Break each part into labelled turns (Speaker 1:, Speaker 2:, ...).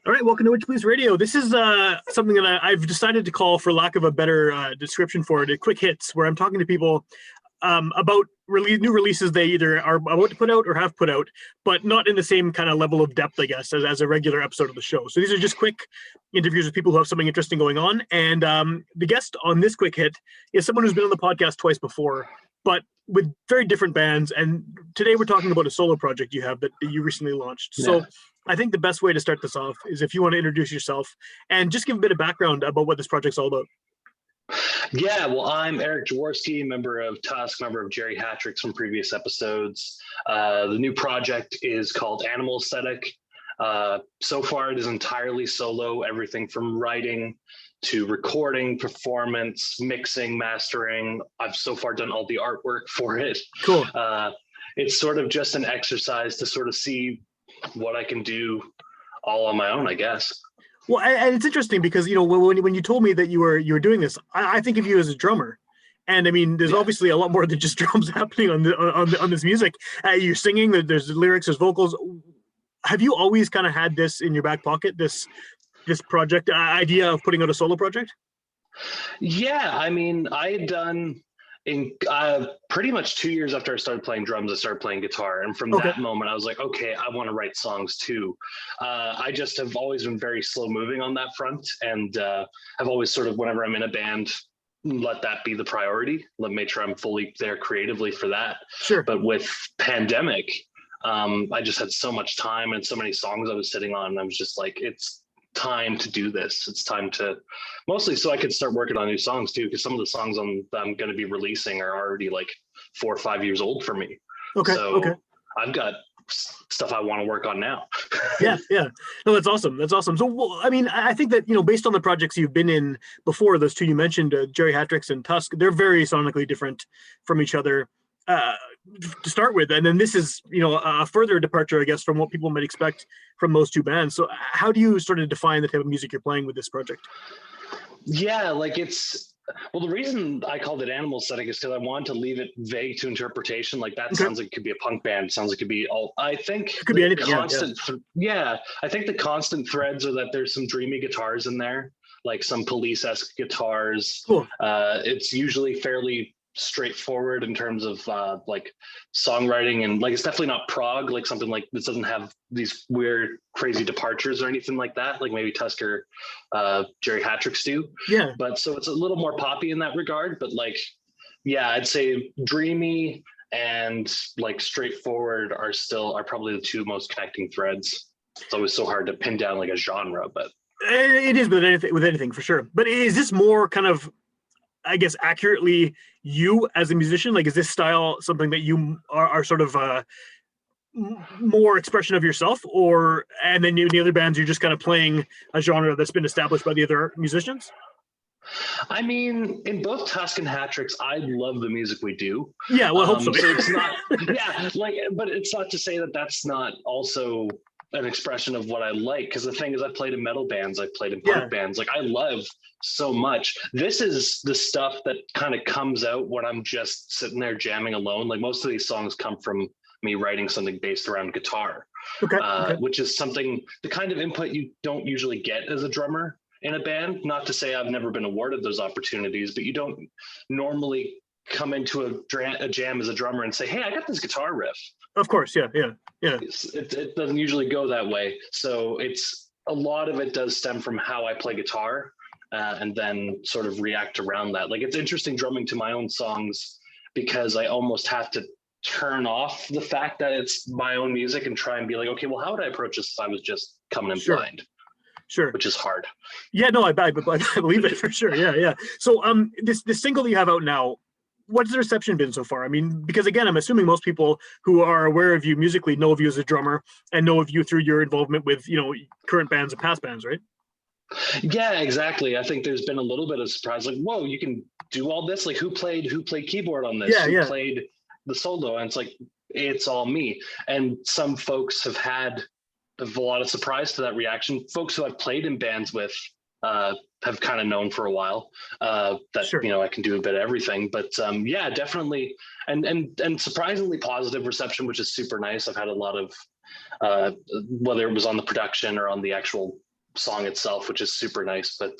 Speaker 1: All right, welcome to Witchpolice Radio. This is something that I've decided to call, for lack of a better description for it, quick hits, where I'm talking to people about new releases they either are about to put out or have put out, but not in the same kind of level of depth, I guess, as a regular episode of the show. So these are just quick interviews with people who have something interesting going on. And the guest on this quick hit is someone who's been on the podcast twice before, but with very different bands. And today we're talking about a solo project you have that you recently launched.
Speaker 2: Yeah.
Speaker 1: So I think the best way to start this off is if you want to introduce yourself and just give a bit of background about what this project's all about.
Speaker 2: Yeah, well, I'm Eric Jaworski, member of TUSK, member of Gerry Hatricks from previous episodes. The new project is called Animal Aesthetic. So far, it is entirely solo, everything from writing to recording, performance, mixing, mastering. I've so far done all the artwork for it.
Speaker 1: Cool.
Speaker 2: It's sort of just an exercise to sort of see what I can do all on my own, I guess.
Speaker 1: Well, and it's interesting because, you know, when you told me that you were doing this, I think of you as a drummer. And I mean, there's obviously a lot more than just drums happening on this music. You're singing, there's lyrics, there's vocals. Have you always kind of had this in your back pocket, this project idea of putting out a solo project?
Speaker 2: Yeah, I mean, I had done pretty much 2 years after I started playing drums, I started playing guitar. And from that moment, I was like, okay, I want to write songs too. I just have always been very slow moving on that front. And I've always sort of, whenever I'm in a band, let that be the priority. Let me make sure I'm fully there creatively for that.
Speaker 1: Sure.
Speaker 2: But with pandemic, I just had so much time and so many songs I was sitting on. And I was just like, it's time to do this. It's time to, mostly so I could start working on new songs too, because some of the songs that I'm going to be releasing are already like 4 or 5 years old for me. So I've got stuff I want to work on now.
Speaker 1: Yeah. No, that's awesome. So, well, I mean, I think that, you know, based on the projects you've been in before, those two you mentioned, Gerry Hatricks and TUSK, they're very sonically different from each other to start with. And then this is, you know, a further departure, I guess, from what people might expect from those two bands. So how do you sort of define the type of music you're playing with this project?
Speaker 2: Yeah, like well, the reason I called it Animal Aesthetic is because I wanted to leave it vague to interpretation. Like that sounds like it could be a punk band. Sounds like it could be all. I think
Speaker 1: it could be anything.
Speaker 2: I think the constant threads are that there's some dreamy guitars in there, like some Police-esque guitars.
Speaker 1: Cool.
Speaker 2: It's usually fairly straightforward in terms of like songwriting, and like it's definitely not prog, like something like this doesn't have these weird crazy departures or anything like that, like maybe TUSK or Gerry Hatricks do.
Speaker 1: Yeah,
Speaker 2: but so it's a little more poppy in that regard, but like, yeah, I'd say dreamy and like straightforward are probably the two most connecting threads. It's always so hard to pin down like a genre, but
Speaker 1: it is with anything for sure. But is this more kind of, I guess, accurately you as a musician? Like, is this style something that you are sort of more expression of yourself, and then the other bands, you're just kind of playing a genre that's been established by the other musicians?
Speaker 2: I mean, in both TUSK and Hatricks, I love the music we do.
Speaker 1: Yeah, well, I hope so.
Speaker 2: So it's not, but it's not to say that that's not also an expression of what I like, because the thing is, I played in metal bands, I played in punk bands, like I love so much. This is the stuff that kind of comes out when I'm just sitting there jamming alone. Like most of these songs come from me writing something based around guitar, which is something, the kind of input you don't usually get as a drummer in a band. Not to say I've never been awarded those opportunities, but you don't normally come into a jam as a drummer and say, hey, I got this guitar riff.
Speaker 1: Of course, yeah.
Speaker 2: It doesn't usually go that way. So it's, a lot of it does stem from how I play guitar and then sort of react around that. Like it's interesting drumming to my own songs because I almost have to turn off the fact that it's my own music and try and be like, okay, well, how would I approach this if I was just coming in blind?
Speaker 1: Sure.
Speaker 2: Which is hard.
Speaker 1: Yeah, no, I believe it for sure. Yeah. So this single that you have out now, what's the reception been so far? I mean, because again, I'm assuming most people who are aware of you musically know of you as a drummer and know of you through your involvement with, you know, current bands and past bands, right?
Speaker 2: Yeah, exactly. I think there's been a little bit of surprise, like, whoa, you can do all this? Like who played keyboard on this? Who played the solo? And it's like, it's all me. And some folks have had a lot of surprise to that reaction. Folks who I've played in bands with have kind of known for a while that you know, I can do a bit of everything. But yeah, definitely, and surprisingly positive reception, which is super nice. I've had a lot of whether it was on the production or on the actual song itself, which is super nice. But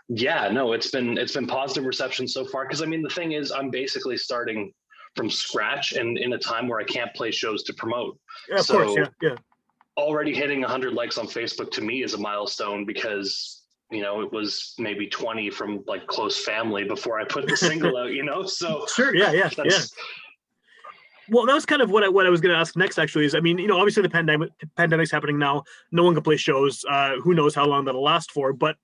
Speaker 2: yeah, no, it's been positive reception so far. Because I mean, the thing is, I'm basically starting from scratch and in a time where I can't play shows to promote.
Speaker 1: Yeah, of course, yeah.
Speaker 2: Already hitting 100 likes on Facebook to me is a milestone, because it was maybe 20 from like close family before I put the single out. So
Speaker 1: sure, yeah. Well, that was kind of what I was going to ask next, actually, is, I mean, obviously the pandemic's happening now. No one can play shows. Who knows how long that'll last for, but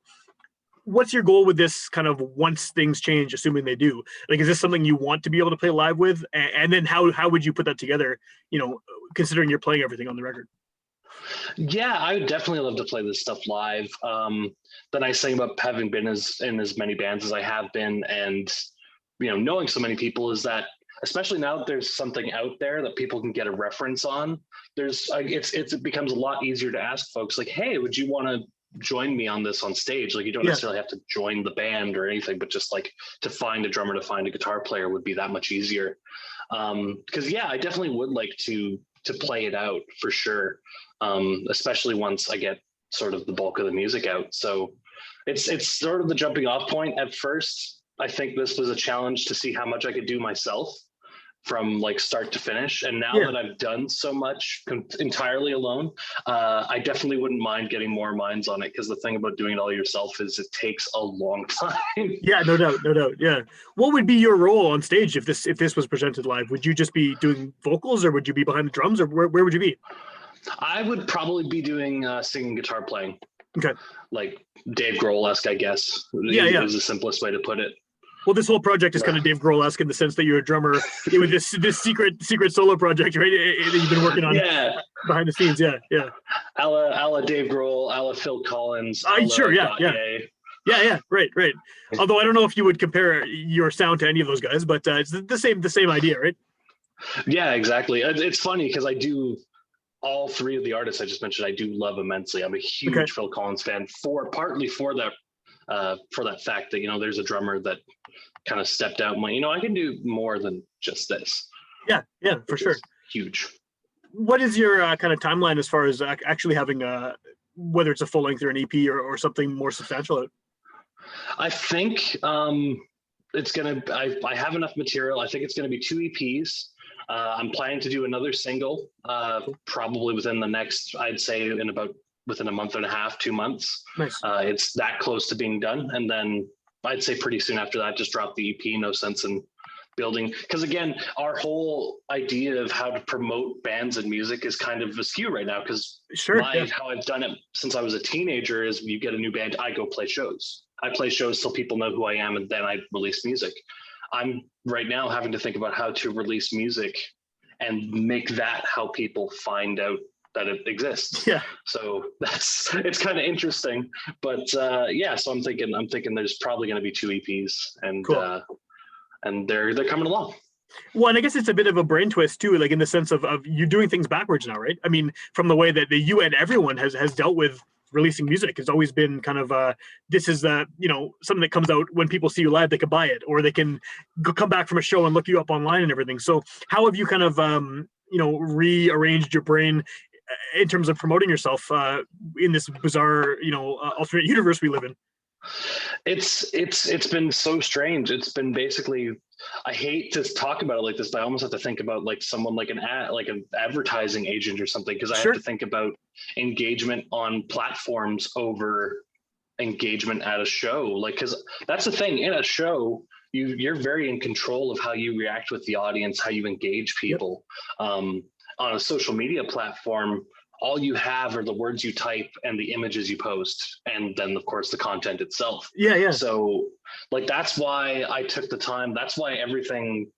Speaker 1: what's your goal with this kind of once things change, assuming they do? Like, is this something you want to be able to play live with? And then how would you put that together, considering you're playing everything on the record?
Speaker 2: Yeah, I would definitely love to play this stuff live. The nice thing about having been in as many bands as I have been, and knowing so many people, is that especially now that there's something out there that people can get a reference on, it becomes a lot easier to ask folks like, hey, would you want to join me on this on stage? Like, you don't necessarily have to join the band or anything, but just like to find a drummer, to find a guitar player would be that much easier. Because I definitely would like to play it out for sure. Especially once I get sort of the bulk of the music out. So it's sort of the jumping off point. At first, I think this was a challenge to see how much I could do myself from like start to finish. And now that I've done so much entirely alone, I definitely wouldn't mind getting more minds on it. Because the thing about doing it all yourself is it takes a long time.
Speaker 1: Yeah, no doubt. Yeah. What would be your role on stage if this was presented live? Would you just be doing vocals, or would you be behind the drums, or where would you be?
Speaker 2: I would probably be doing singing, guitar playing.
Speaker 1: Okay.
Speaker 2: Like Dave Grohl-esque, I guess.
Speaker 1: Yeah.
Speaker 2: Is the simplest way to put it.
Speaker 1: Well, this whole project is kind of Dave Grohl-esque in the sense that you're a drummer with this secret solo project, right? That you've been working on behind the scenes. Yeah.
Speaker 2: A la Dave Grohl, a la Phil Collins.
Speaker 1: Sure, yeah. Right. Although I don't know if you would compare your sound to any of those guys, but it's the same idea, right?
Speaker 2: Yeah, exactly. It's funny because I do. All three of the artists I just mentioned, I do love immensely. I'm a huge Phil Collins fan, partly for that fact that there's a drummer that kind of stepped out and went, I can do more than just this.
Speaker 1: Yeah, for sure.
Speaker 2: Huge.
Speaker 1: What is your kind of timeline as far as actually having whether it's a full length or an EP or something more substantial?
Speaker 2: I think it's gonna. I have enough material. I think it's gonna be 2 EPs. I'm planning to do another single, probably within the next, I'd say within a month and a half, 2 months.
Speaker 1: Nice.
Speaker 2: It's that close to being done. And then I'd say pretty soon after that, just drop the EP. No sense in building. Because again, our whole idea of how to promote bands and music is kind of askew right now. Because how I've done it since I was a teenager is you get a new band, I go play shows. I play shows so people know who I am, and then I release music. I'm right now having to think about how to release music and make that how people find out that it exists.
Speaker 1: Yeah.
Speaker 2: So it's kind of interesting, but so I'm thinking there's probably going to be 2 EPs, and cool. And they're coming along.
Speaker 1: Well, and I guess it's a bit of a brain twist too, like in the sense of you doing things backwards now, right? I mean, from the way that you and everyone has dealt with releasing music, has always been kind of this is something that comes out when people see you live, they can buy it, or they can come back from a show and look you up online and everything. So how have you kind of rearranged your brain in terms of promoting yourself in this bizarre alternate universe we live in?
Speaker 2: It's been so strange. It's been basically, I hate to talk about it like this, but I almost have to think about like someone like an advertising agent or something, because I have to think about engagement on platforms over engagement at a show. Like, because that's the thing, in a show, you're very in control of how you react with the audience, how you engage people. On a social media platform, all you have are the words you type and the images you post, and then of course the content itself.
Speaker 1: Yeah.
Speaker 2: So like, that's why I took the time. That's why everything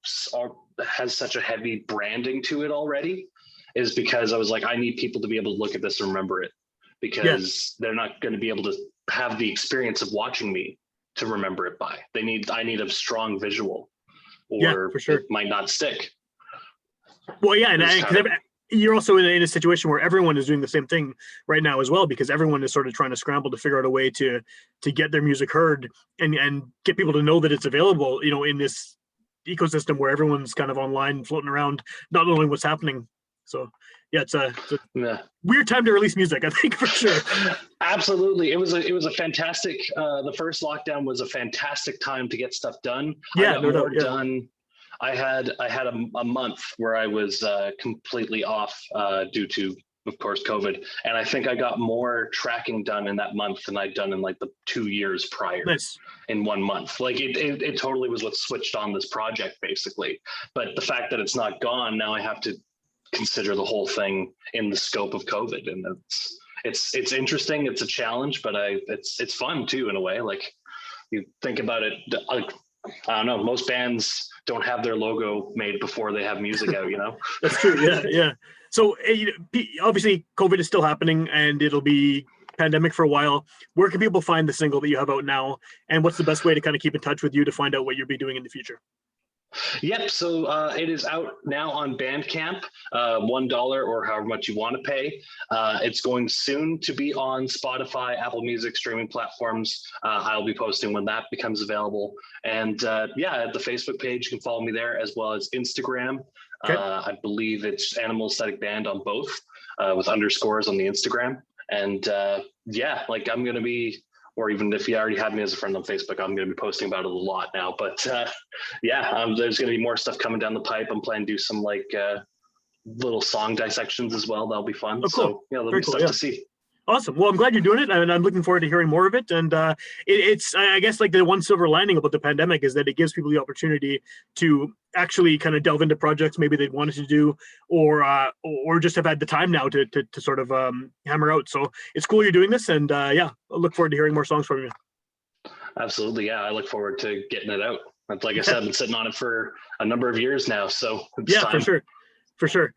Speaker 2: has such a heavy branding to it already, is because I was like, I need people to be able to look at this and remember it, because they're not going to be able to have the experience of watching me to remember it by. I need a strong visual, or for sure. It might not stick.
Speaker 1: Well, yeah, and you're also in a situation where everyone is doing the same thing right now as well, because everyone is sort of trying to scramble to figure out a way to get their music heard and get people to know that it's available, in this ecosystem where everyone's kind of online, floating around, not knowing what's happening. So yeah, it's a weird time to release music, I think, for sure.
Speaker 2: Absolutely. It was a fantastic, the first lockdown was a fantastic time to get stuff done.
Speaker 1: Yeah,
Speaker 2: I got
Speaker 1: no
Speaker 2: more
Speaker 1: doubt. Yeah.
Speaker 2: done. I had a month where I was completely off due to, of course, COVID. And I think I got more tracking done in that month than I'd done in like the 2 years prior
Speaker 1: Nice.
Speaker 2: in 1 month. Like it totally was what switched on this project basically. But the fact that it's not gone, now I have to consider the whole thing in the scope of COVID. And it's interesting. It's a challenge, but it's fun too, in a way. Like you think about it, like, I don't know, most bands don't have their logo made before they have music out, you know?
Speaker 1: That's true. Yeah, yeah. So obviously COVID is still happening and it'll be pandemic for a while. Where can people find the single that you have out now? And what's the best way to kind of keep in touch with you to find out what you'll be doing in the future?
Speaker 2: Yep. So it is out now on Bandcamp, $1 or however much you want to pay. It's going soon to be on Spotify, Apple Music, streaming platforms. I'll be posting when that becomes available. And yeah, the Facebook page, you can follow me there, as well as Instagram.
Speaker 1: Okay.
Speaker 2: I believe it's Animal Aesthetic Band on both, with underscores on the Instagram. And yeah, like I'm going to be, or even if you already have me as a friend on Facebook, I'm going to be posting about it a lot now. But yeah, there's going to be more stuff coming down the pipe. I'm planning to do some like little song dissections as well. That'll be fun.
Speaker 1: Oh, cool.
Speaker 2: So yeah, there'll
Speaker 1: Very
Speaker 2: be
Speaker 1: cool,
Speaker 2: stuff
Speaker 1: yeah.
Speaker 2: to see.
Speaker 1: Awesome. Well, I'm glad you're doing it, and I'm looking forward to hearing more of it. And it's, I guess, like the one silver lining about the pandemic is that it gives people the opportunity to actually kind of delve into projects maybe they'd wanted to do, or just have had the time now to sort of hammer out. So it's cool you're doing this, and yeah, I look forward to hearing more songs from you.
Speaker 2: Absolutely, yeah. I look forward to getting it out. Like I said, I've been sitting on it for a number of years now, so it's
Speaker 1: Yeah,
Speaker 2: time.
Speaker 1: for sure, for sure.